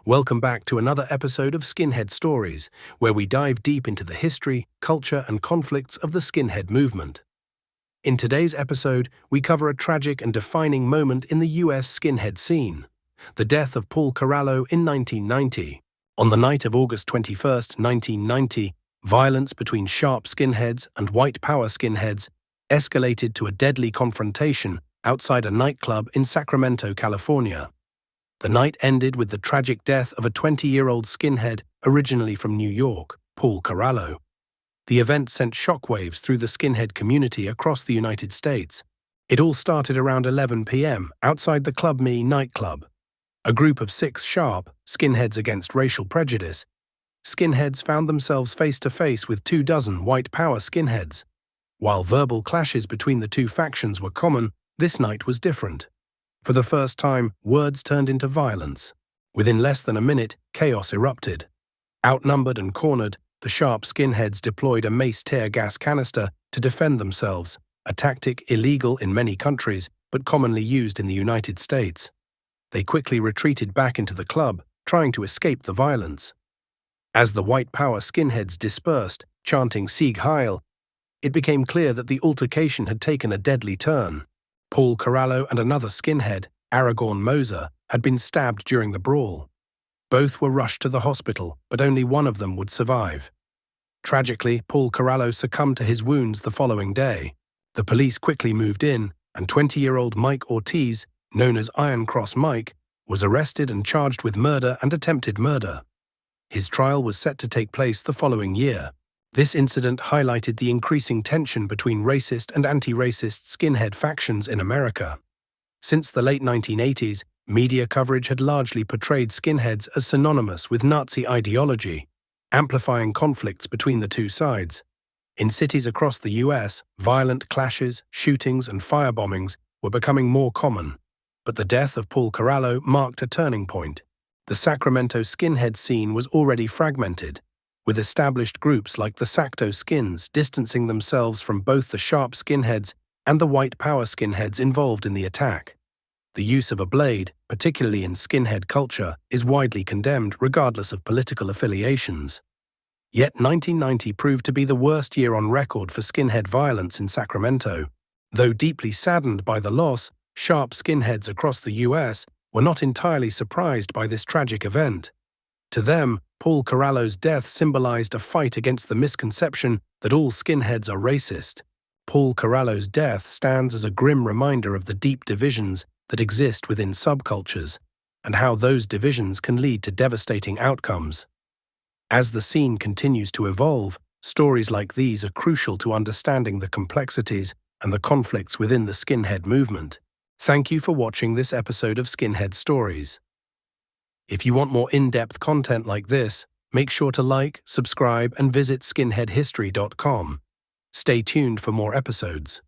Welcome back to another episode of Skinhead Stories, where we dive deep into the history, culture, and conflicts of the skinhead movement. In today's episode, we cover a tragic and defining moment in the US skinhead scene: the death of Paul Corallo in 1990. On the night of August 21st, 1990, violence between sharp skinheads and white power skinheads escalated to a deadly confrontation outside a nightclub in Sacramento, California. The night ended with the tragic death of a 20-year-old skinhead originally from New York, Paul Corallo. The event sent shockwaves through the skinhead community across the United States. It all started around 11 p.m. outside the Club Me nightclub. A group of 6 sharp skinheads against racial prejudice. Skinheads found themselves face-to-face with 24 white power skinheads. While verbal clashes between the two factions were common, this night was different. For the first time, words turned into violence. Within less than a minute, chaos erupted. Outnumbered and cornered, the sharp skinheads deployed a mace tear gas canister to defend themselves, a tactic illegal in many countries but commonly used in the United States. They quickly retreated back into the club, trying to escape the violence. As the white power skinheads dispersed, chanting Sieg Heil, it became clear that the altercation had taken a deadly turn. Paul Corallo and another skinhead, Aragorn Moser, had been stabbed during the brawl. Both were rushed to the hospital, but only one of them would survive. Tragically, Paul Corallo succumbed to his wounds the following day. The police quickly moved in, and 20-year-old Mike Ortiz, known as Iron Cross Mike, was arrested and charged with murder and attempted murder. His trial was set to take place the following year. This incident highlighted the increasing tension between racist and anti-racist skinhead factions in America. Since the late 1980s, media coverage had largely portrayed skinheads as synonymous with Nazi ideology, amplifying conflicts between the two sides. In cities across the US, violent clashes, shootings, and firebombings were becoming more common. But the death of Paul Corallo marked a turning point. The Sacramento skinhead scene was already fragmented, with established groups like the Sacto Skins distancing themselves from both the sharp skinheads and the white power skinheads involved in the attack. The use of a blade, particularly in skinhead culture, is widely condemned regardless of political affiliations. Yet 1990 proved to be the worst year on record for skinhead violence in Sacramento. Though deeply saddened by the loss, sharp skinheads across the US were not entirely surprised by this tragic event. To them, Paul Corallo's death symbolized a fight against the misconception that all skinheads are racist. Paul Corallo's death stands as a grim reminder of the deep divisions that exist within subcultures and how those divisions can lead to devastating outcomes. As the scene continues to evolve, stories like these are crucial to understanding the complexities and the conflicts within the skinhead movement. Thank you for watching this episode of Skinhead Stories. If you want more in-depth content like this, make sure to like, subscribe, and visit skinheadhistory.com. Stay tuned for more episodes.